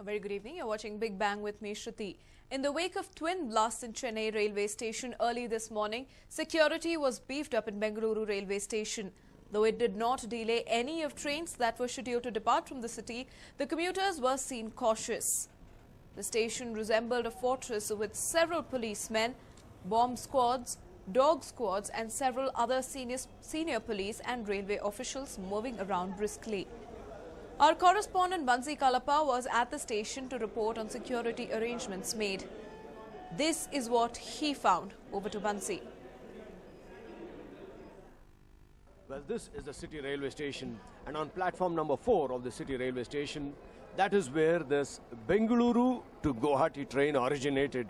A very good evening. You're watching Big Bang with me, Shruti. In the wake of twin blasts in Chennai railway station early this morning, security was beefed up in Bengaluru railway station. Though it did not delay any of trains that were scheduled to depart from the city, the commuters were seen cautious. The station resembled a fortress with several policemen, bomb squads, dog squads and several other senior police and railway officials moving around briskly. Our correspondent Bansi Kalapa was at the station to report on security arrangements made. This is what he found. Over to Bansi. Well, this is the city railway station, and on platform number 4 of the city railway station, that is where this Bengaluru to Guwahati train originated.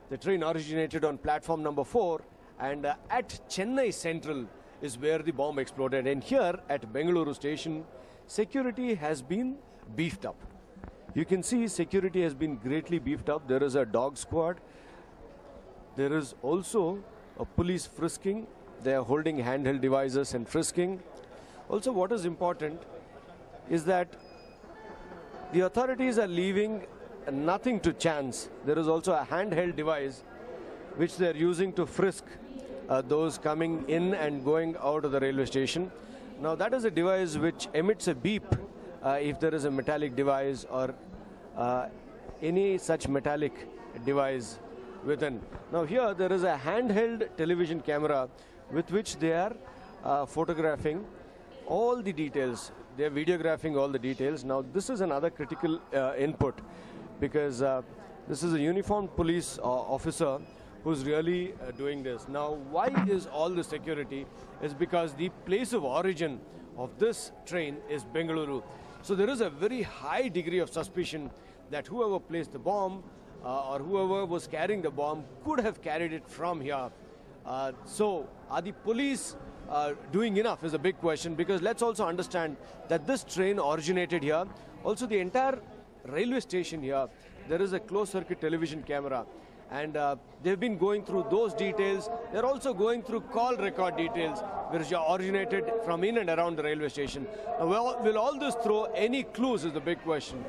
The train originated on platform number 4, and at Chennai Central is where the bomb exploded. And here at Bengaluru station, security has been beefed up. You can see security has been greatly beefed up. There is a dog squad. There is also a police frisking. They are holding handheld devices and frisking. Also, what is important is that the authorities are leaving nothing to chance. There is also a handheld device which they are using to frisk those coming in and going out of the railway station. Now, that is a device which emits a beep if there is a metallic device or any such metallic device within. Now, here there is a handheld television camera with which they are photographing all the details. They are videographing all the details. Now, this is another critical input because this is a uniformed police officer who's really doing this. Now, why is all the security? Is because the place of origin of this train is Bengaluru. So there is a very high degree of suspicion that whoever placed the bomb or whoever was carrying the bomb could have carried it from here. So are the police doing enough is a big question, because let's also understand that this train originated here. Also, the entire railway station here, there is a closed circuit television camera, and they've been going through those details. They're also going through call record details which originated from in and around the railway station. Now, will all this throw any clues is the big question.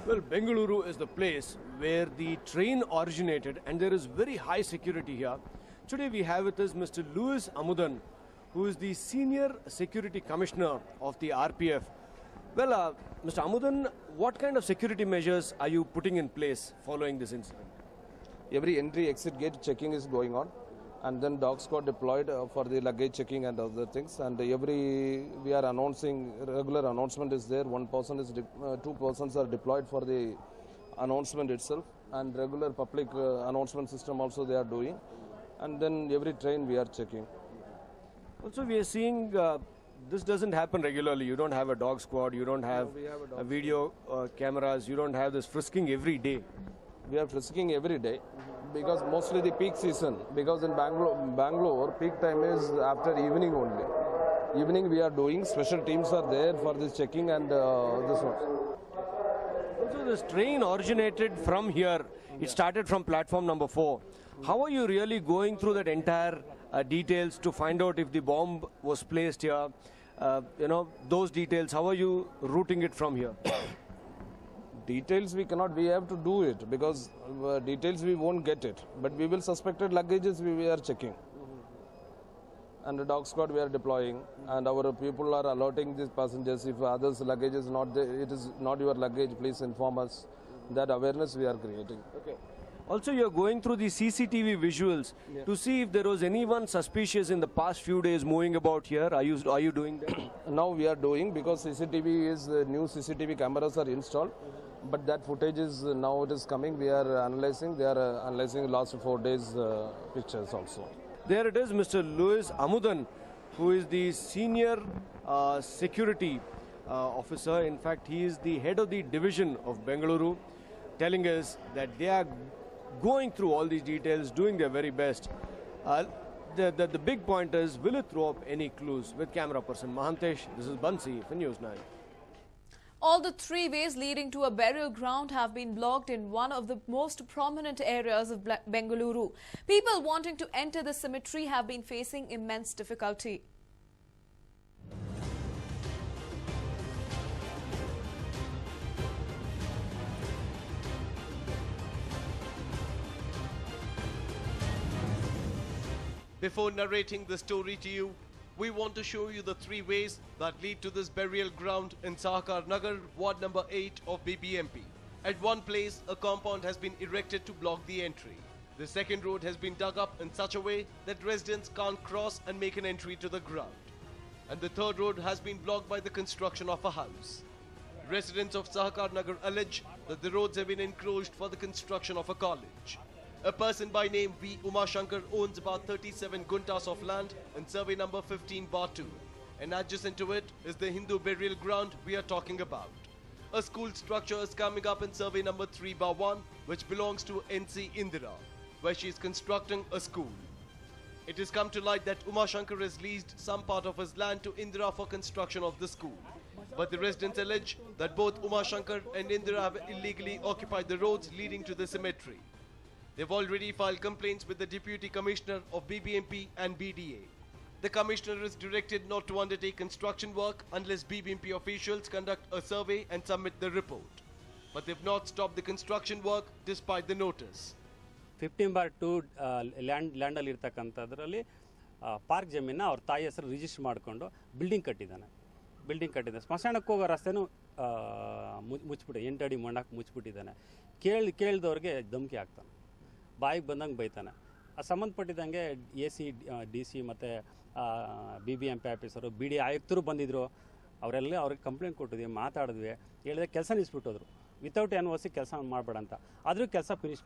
Well, Bengaluru is the place where the train originated, and there is very high security here. Today we have with us Mr. Louis Amudan, who is the Senior Security Commissioner of the RPF. Well, Mr. Amudan, what kind of security measures are you putting in place following this incident? Every entry-exit gate checking is going on, and then dog squad deployed for the luggage checking and other things. And we are announcing, regular announcement is there. Two persons are deployed for the announcement itself, and regular public announcement system also they are doing. And then every train we are checking. Also, we are seeing this doesn't happen regularly. You don't have a dog squad, you don't have a video cameras, you don't have this frisking every day. We are frisking every day because mostly the peak season, because in Bangalore peak time is after evening only. Evening we are doing, special teams are there for this checking and this one. Also, this train originated from here. It started from platform number 4. How are you really going through that entire details to find out if the bomb was placed here? Those details, how are you routing it from here? Details we cannot, we have to do it because details we won't get it. But we will suspected luggages we are checking. And the dog squad we are deploying, and our people are alerting these passengers. If others' luggage is not there, it is not your luggage, please inform us. That awareness we are creating. Okay. Also, you are going through the CCTV visuals to see if there was anyone suspicious in the past few days moving about here. Are you doing that? Now we are doing, because CCTV is new CCTV cameras are installed, but that footage is now it is coming. We are analyzing. They are analyzing last 4 days pictures also. There it is, Mr. Louis Amudan, who is the Senior Security Officer. In fact, he is the head of the division of Bengaluru, telling us that they are going through all these details, doing their very best. The big point is, will it throw up any clues? With camera person Mahantesh, this is Bansi for News 9. All the three ways leading to a burial ground have been blocked in one of the most prominent areas of Bengaluru. People wanting to enter the cemetery have been facing immense difficulty. Before narrating the story to you, we want to show you the three ways that lead to this burial ground in Sahakar Nagar, Ward number 8 of BBMP. At one place, a compound has been erected to block the entry. The second road has been dug up in such a way that residents can't cross and make an entry to the ground. And the third road has been blocked by the construction of a house. Residents of Sahakar Nagar allege that the roads have been encroached for the construction of a college. A person by name V. Umashankar owns about 37 guntas of land in survey number 15/2. And adjacent to it is the Hindu burial ground we are talking about. A school structure is coming up in survey number 3/1, which belongs to NC Indira, where she is constructing a school. It has come to light that Umashankar has leased some part of his land to Indira for construction of the school. But the residents allege that both Umashankar and Indira have illegally occupied the roads leading to the cemetery. They've already filed complaints with the Deputy Commissioner of BBMP and BDA. The Commissioner is directed not to undertake construction work unless BBMP officials conduct a survey and submit the report. But they've not stopped the construction work despite the notice. 15/2 ಲ್ಯಾಂಡಲ್ಲಿ ಇರ್ತಕ್ಕಂಥದ್ರಲ್ಲಿ park ಜಮೀನ ಅವ್ರ ತಾಯಿ ಹೆಸರು register ಮಾಡಿಕೊಂಡು building ಕಟ್ಟಿದ್ದಾನೆ ಸ್ಮಶಾನಕ್ಕೆ ಹೋಗೋ ರಸ್ತೆನೂ ಮುಚ್ಚಿಬಿಟ್ಟು 8 ಅಡಿ ಮಣ್ಣಾಕಿ ಮುಚ್ಚಿಬಿಟ್ಟಿದ್ದಾನೆ. ಕೇಳಿದವ್ರಿಗೆ ಧಮಕಿ ಆಗ್ತಾನೆ, ಬಾಯಿಗೆ ಬಂದಂಗೆ ಬೈತಾನೆ. ಸಂಬಂಧಪಟ್ಟಿದ್ದಂಗೆ AC DC ಮತ್ತು BBMP ಆಫೀಸರು BD ಆಯುಕ್ತರು ಬಂದಿದ್ದರು. ಅವ್ರಿಗೆ ಕಂಪ್ಲೇಂಟ್ ಕೊಟ್ಟಿದ್ವಿ, ಮಾತಾಡಿದ್ವಿ, ಹೇಳಿದ್ರೆ ಕೆಲಸ ನಿಲ್ಲಿಸ್ಬಿಟ್ಟೋದ್ರು. ವಿತೌಟ್ NOC ಕೆಲಸ ಮಾಡಬೇಡ ಅಂತ. ಆದರೂ ಕೆಲಸ ಫಿನಿಶ್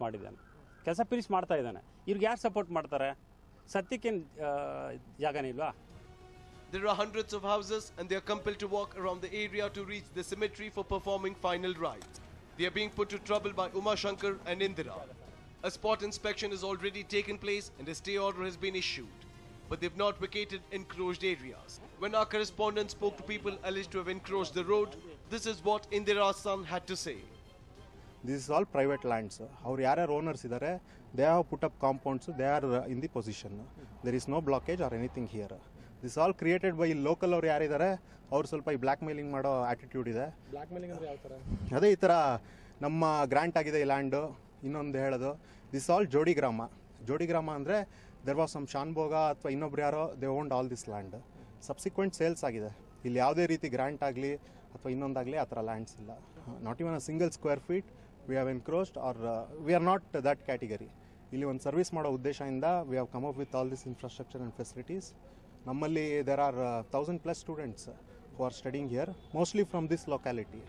ಮಾಡ್ತಾ ಇದ್ದಾನೆ. ಇವ್ರಿಗೆ ಯಾರು ಸಪೋರ್ಟ್ ಮಾಡ್ತಾರೆ? ಸತ್ಯಕ್ಕೇನು ಜಾಗನೇ ಇಲ್ವಾ? There are hundreds of houses and they are compelled to walk around the area to reach the cemetery for performing final rites. They are being put to trouble by Umashankar and Indira. A spot inspection has already taken place and a stay order has been issued. But they've not vacated encroached areas. When our correspondent spoke to people alleged to have encroached the road, this is what Indira's son had to say. This is all private lands. Our yarar owners idare, they have put up compounds, they are in the position. There is no blockage or anything here. This is all created by local ಅವ್ರು ಯಾರಿದ್ದಾರೆ, ಅವ್ರು ಸ್ವಲ್ಪ ಈ black mailing ಮಾಡೋ attitude ಇದೆ. Black mailing ಅಂದರೆ ಯಾವ ಥರ? ಅದೇ ಈ ಥರ ನಮ್ಮ ಗ್ರಾಂಟ್ ಆಗಿದೆ ಈ ಲ್ಯಾಂಡು, ಇನ್ನೊಂದು ಹೇಳೋದು, ದಿಸ್ ಆಲ್ ಜೋಡಿ ಗ್ರಾಮ ಅಂದರೆ ದೆರ್ ವಾಸ್ ಸಮ್ ಶಾನ್ಭೋಗ ಅಥವಾ ಇನ್ನೊಬ್ರು ಯಾರೋ they owned all this land. Subsequent sales ಆಗಿದೆ. ಇಲ್ಲಿ ಯಾವುದೇ ರೀತಿ ಗ್ರಾಂಟ್ ಆಗಲಿ ಅಥವಾ ಇನ್ನೊಂದಾಗಲಿ ಆ ಥರ ಲ್ಯಾಂಡ್ಸ್ ಇಲ್ಲ. Not even a single square feet we have encroached or we are not that category. ಇಲ್ಲಿ ಒಂದು ಸರ್ವಿಸ್ ಮಾಡೋ ಉದ್ದೇಶದಿಂದ we have come up with all this infrastructure and facilities. ನಮ್ಮಲ್ಲಿ there are 1000+ students who are studying here, mostly from this locality.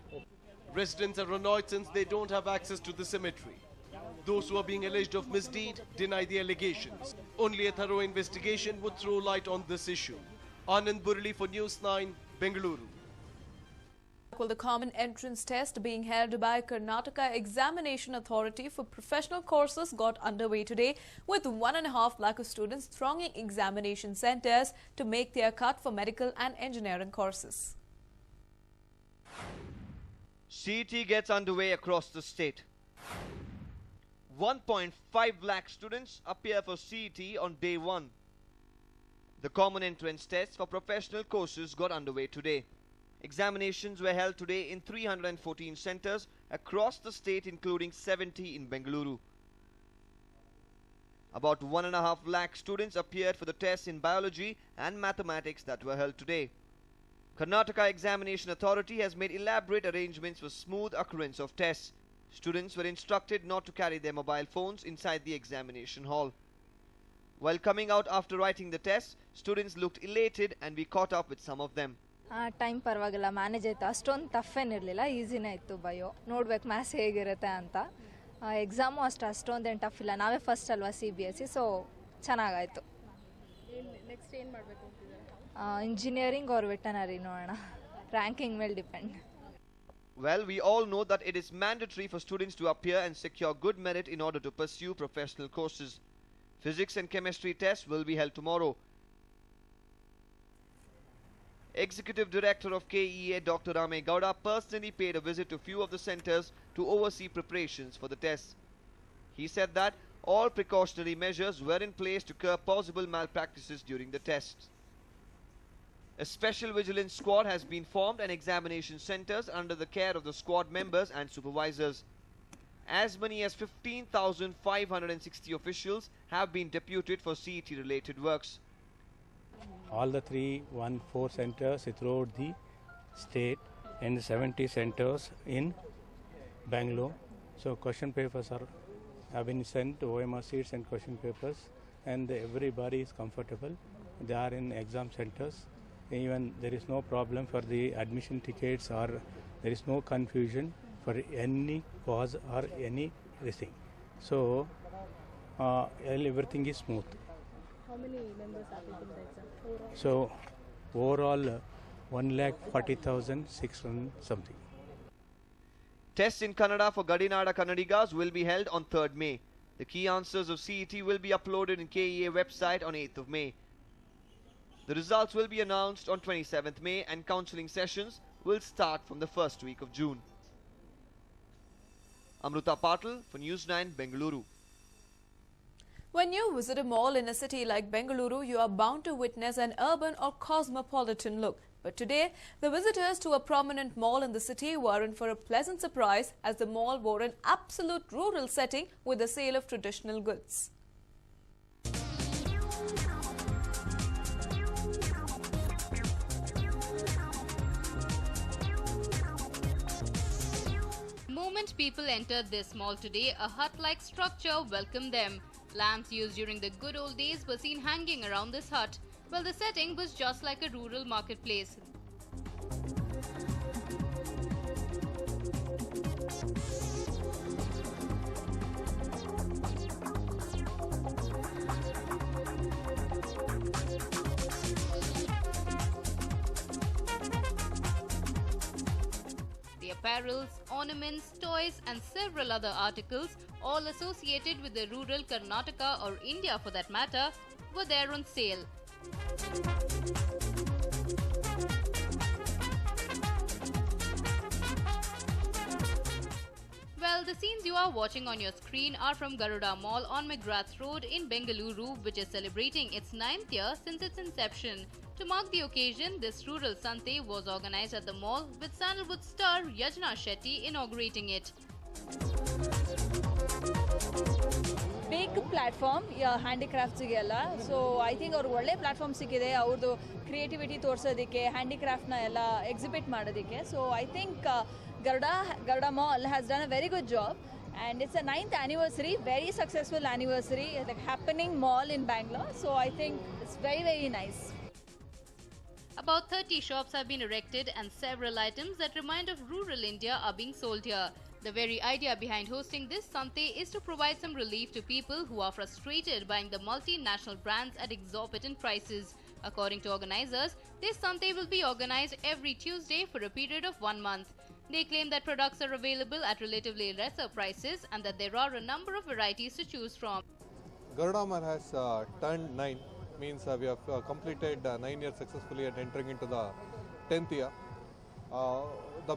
Residents are annoyed since they don't have access to the cemetery. Those who are being alleged of misdeed deny the allegations. Only a thorough investigation would throw light on this issue. Anand Burli for News9, Bengaluru. The common entrance test being held by Karnataka Examination Authority for professional courses got underway today, with 1.5 lakh of students thronging examination centres to make their cut for medical and engineering courses. CET gets underway across the state. 1.5 lakh students appear for CET on day 1. The common entrance test for professional courses got underway today. Examinations were held today in 314 centres across the state, including 70 in Bengaluru. About 1.5 lakh students appeared for the tests in biology and mathematics that were held today. Karnataka Examination Authority has made elaborate arrangements for smooth occurrence of tests. Students were instructed not to carry their mobile phones inside the examination hall. While coming out after writing the test, students looked elated and we caught up with some of them. Time ಪರವಾಗಿಲ್ಲ, manage ಆಯಿತು. ಅಷ್ಟೊಂದು tough ಏನಿರಲಿಲ್ಲ, ಈಸಿನೇ ಇತ್ತು. Bio ನೋಡ್ಬೇಕು maths ಹೇಗಿರುತ್ತೆ ಅಂತ. Exam ಅಷ್ಟೊಂದೇನು tough ಇಲ್ಲ. ನಾವೇ first ಅಲ್ವಾ CBSE, ಸೊ ಚೆನ್ನಾಗಾಯಿತು. ನೆಕ್ಸ್ಟ್ ಏನು ಮಾಡಬೇಕು ಅಂತಿದ್ದಾರೆ? ಇಂಜಿನಿಯರಿಂಗ್ ಆರ್ ವೆಟನರಿ ನೋಡೋಣ. ರ್ಯಾಂಕಿಂಗ್ ಮೇಲೆ depend. Well, we all know that it is mandatory for students to appear and secure good merit in order to pursue professional courses. Physics and chemistry tests will be held tomorrow. Executive Director of KEA Dr. Rame Gowda personally paid a visit to few of the centers to oversee preparations for the tests. He said that all precautionary measures were in place to curb possible malpractices during the tests. A special vigilance squad has been formed and examination centers under the care of the squad members and supervisors. As many as 15,560 officials have been deputed for CET related works. All the 314 centers throughout the state and 70 centers in Bangalore. So question papers have been sent to OMR seats and question papers, and everybody is comfortable. They are in exam centers. Even there is no problem for the admission tickets, or there is no confusion for any cause or any thing. So everything is smooth. How many members are taking the exam? So overall 1,40,600 something. Tests in Kannada for Gadinada Kannadigas will be held on 3rd May. The key answers of CET will be uploaded in KEA website on 8th of May. The results will be announced on 27th May and counselling sessions will start from the first week of June. Amruta Patil for News9, Bengaluru. When you visit a mall in a city like Bengaluru, you are bound to witness an urban or cosmopolitan look. But today, the visitors to a prominent mall in the city were in for a pleasant surprise as the mall wore an absolute rural setting with the sale of traditional goods. The moment people entered this mall today, a hut-like structure welcomed them. Lamps used during the good old days were seen hanging around this hut. Well, the setting was just like a rural marketplace. The apparels, ornaments, toys and several other articles, all associated with the rural Karnataka or India for that matter, were there on sale. Well, the scenes you are watching on your screen are from Garuda Mall on McGrath Road in Bengaluru, which is celebrating its 9th year since its inception. To mark the occasion, this rural Sante was organized at the mall with Sandalwood star Yajna Shetty inaugurating it. Big platform, handicrafts ಗೆಲ್ಲ so I think ಅವ್ರಿಗೆ ಒಳ್ಳೆ platform ಸಿಕ್ಕಿದೆ ಅವ್ರದ್ದು creativity ತೋರಿಸೋದಕ್ಕೆ ಹ್ಯಾಂಡಿಕ್ರಾಫ್ಟ್ನ ಎಲ್ಲ exhibit ಮಾಡೋದಕ್ಕೆ so I think Garuda Mall has done a very good job, and it's a 9th anniversary, very successful anniversary, like happening mall in Bangalore, so I think it's very, very nice. About 30 shops have been erected and several items that remind of rural India are being sold here. The very idea behind hosting this Sante is to provide some relief to people who are frustrated buying the multinational brands at exorbitant prices. According to organizers, this Sante will be organized every Tuesday for a period of 1 month. They claim that products are available at relatively lesser prices and that there are a number of varieties to choose from. Garuda Mall has turned 9, means we have completed 9 years successfully and entering into the 10th year.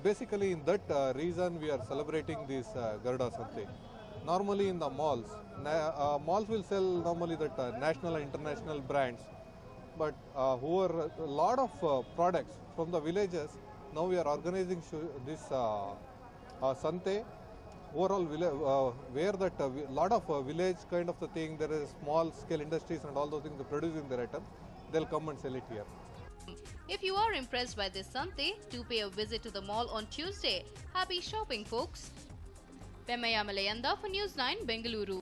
Basically in that reason we are celebrating this Garuda Sante. Normally in the malls, malls will sell normally that national and international brands, but who are a lot of products from the villages. Now we are organizing this Sante overall where that lot of village kind of the thing, there is small scale industries and all those things, they produce in their items, they'll come and sell it here. If you are impressed by this Sante, do pay a visit to the mall on Tuesday. Happy shopping, folks! Pemaya Malayanda for News9, Bengaluru.